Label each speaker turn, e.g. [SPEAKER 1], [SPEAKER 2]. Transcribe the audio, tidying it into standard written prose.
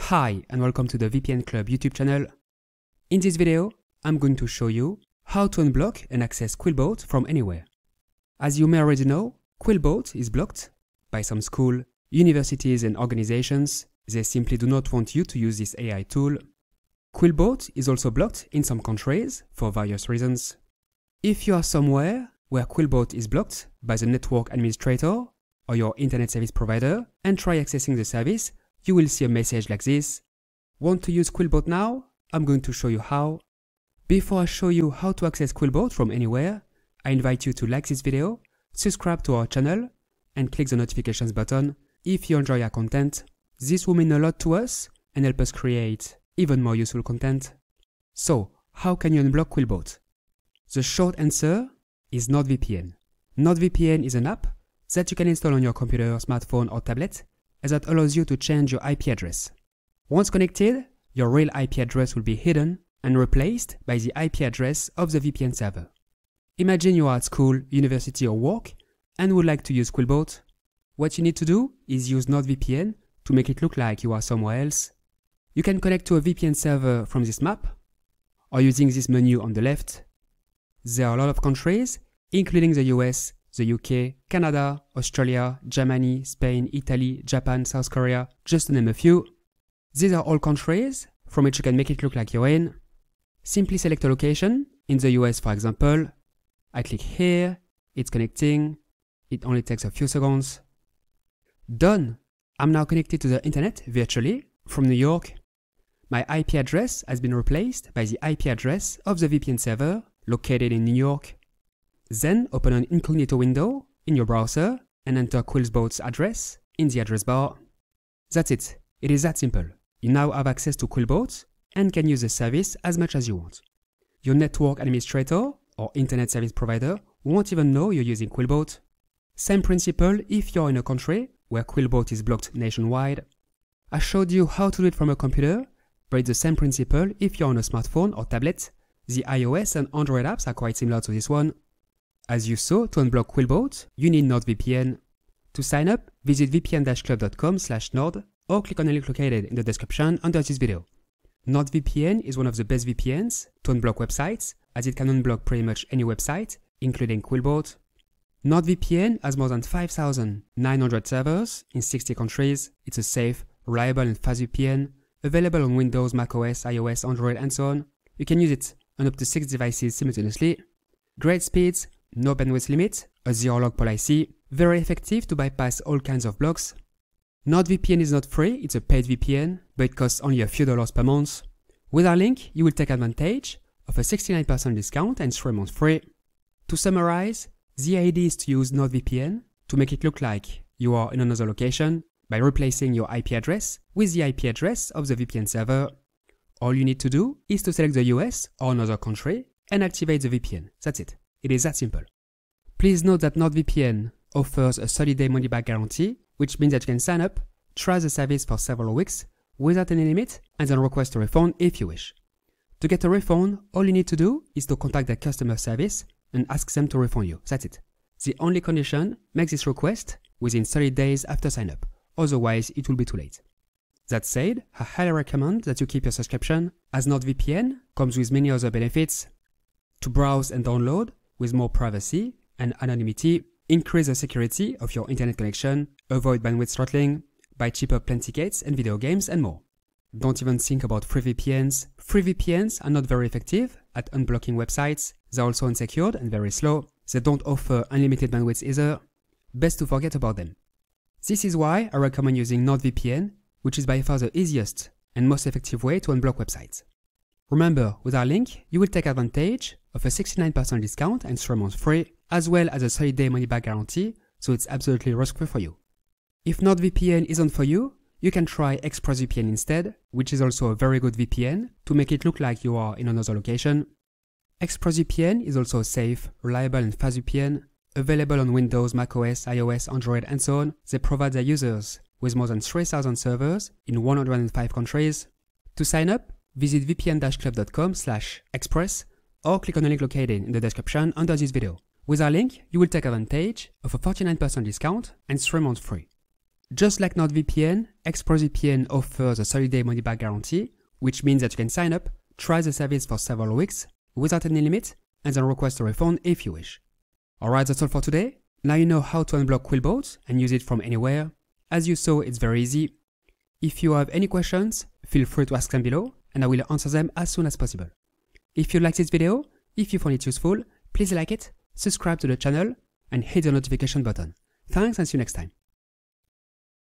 [SPEAKER 1] Hi and welcome to the VPN Club YouTube channel. In this video, I'm going to show you how to unblock and access QUILLBOT from anywhere. As you may already know, QUILLBOT is blocked by some schools, universities and organizations. They simply do not want you to use this AI tool. QUILLBOT is also blocked in some countries for various reasons. If you are somewhere where QUILLBOT is blocked by the network administrator or your internet service provider and try accessing the service, you will see a message like this. Want to use QUILLBOT now? I'm going to show you how. Before I show you how to access QUILLBOT from anywhere, I invite you to like this video, subscribe to our channel, and click the notifications button if you enjoy our content. This will mean a lot to us and help us create even more useful content. So, how can you unblock QUILLBOT? The short answer is NordVPN. NordVPN is an app that you can install on your computer, smartphone, or tablet, and that allows you to change your IP address. Once connected, your real IP address will be hidden and replaced by the IP address of the VPN server. Imagine you are at school, university, or work and would like to use QUILLBOT. What you need to do is use NordVPN to make it look like you are somewhere else. You can connect to a VPN server from this map or using this menu on the left. There are a lot of countries, including the US, the UK, Canada, Australia, Germany, Spain, Italy, Japan, South Korea, just to name a few. These are all countries from which you can make it look like you're in. Simply select a location. In the US, for example, I click here, it's connecting. It only takes a few seconds. Done! I'm now connected to the internet virtually from New York. My IP address has been replaced by the IP address of the VPN server located in New York. Then open an incognito window in your browser and enter QUILLBOT's address in the address bar. That's it. It is that simple. You now have access to QUILLBOT and can use the service as much as you want. Your network administrator or internet service provider won't even know you're using QUILLBOT. Same principle if you're in a country where QUILLBOT is blocked nationwide. I showed you how to do it from a computer, but it's the same principle if you're on a smartphone or tablet. The iOS and Android apps are quite similar to this one. As you saw, to unblock QUILLBOT, you need NordVPN. To sign up, visit vpn-club.com/nord or click on the link located in the description under this video. NordVPN is one of the best VPNs to unblock websites, as it can unblock pretty much any website, including QUILLBOT. NordVPN has more than 5,900 servers in 60 countries. It's a safe, reliable and fast VPN, available on Windows, macOS, iOS, Android and so on. You can use it on up to 6 devices simultaneously. Great speeds, no bandwidth limit, a zero-log policy, very effective to bypass all kinds of blocks. NordVPN is not free, it's a paid VPN, but it costs only a few dollars per month. With our link, you will take advantage of a 69% discount and 3 months free. To summarize, the idea is to use NordVPN to make it look like you are in another location by replacing your IP address with the IP address of the VPN server. All you need to do is to select the US or another country and activate the VPN. That's it. It is that simple. Please note that NordVPN offers a 30-day money-back guarantee, which means that you can sign up, try the service for several weeks without any limit, and then request a refund if you wish. To get a refund, all you need to do is to contact the customer service and ask them to refund you. That's it. The only condition, make this request within 30 days after sign up. Otherwise, it will be too late. That said, I highly recommend that you keep your subscription, as NordVPN comes with many other benefits. To browse and download with more privacy and anonymity, increase the security of your internet connection, avoid bandwidth throttling, buy cheaper plane tickets and video games and more. Don't even think about free VPNs. Free VPNs are not very effective at unblocking websites. They're also unsecured and very slow. They don't offer unlimited bandwidth either. Best to forget about them. This is why I recommend using NordVPN, which is by far the easiest and most effective way to unblock websites. Remember, with our link, you will take advantage of a 69% discount and 3 months free, as well as a 30-day money-back guarantee, so it's absolutely risk-free for you. If NordVPN isn't for you, you can try ExpressVPN instead, which is also a very good VPN to make it look like you are in another location. ExpressVPN is also a safe, reliable and fast VPN, available on Windows, macOS, iOS, Android and so on. They provide their users with more than 3,000 servers in 105 countries. To sign up, visit vpn-club.com/express or click on the link located in the description under this video. With our link, you will take advantage of a 49% discount and 3 months free. Just like NordVPN, ExpressVPN offers a 30-day money-back guarantee, which means that you can sign up, try the service for several weeks without any limit, and then request a refund if you wish. Alright, that's all for today. Now you know how to unblock QuillBot and use it from anywhere. As you saw, it's very easy. If you have any questions, feel free to ask them below, and I will answer them as soon as possible. If you liked this video, if you found it useful, please like it, subscribe to the channel, and hit the notification button. Thanks and see you next time.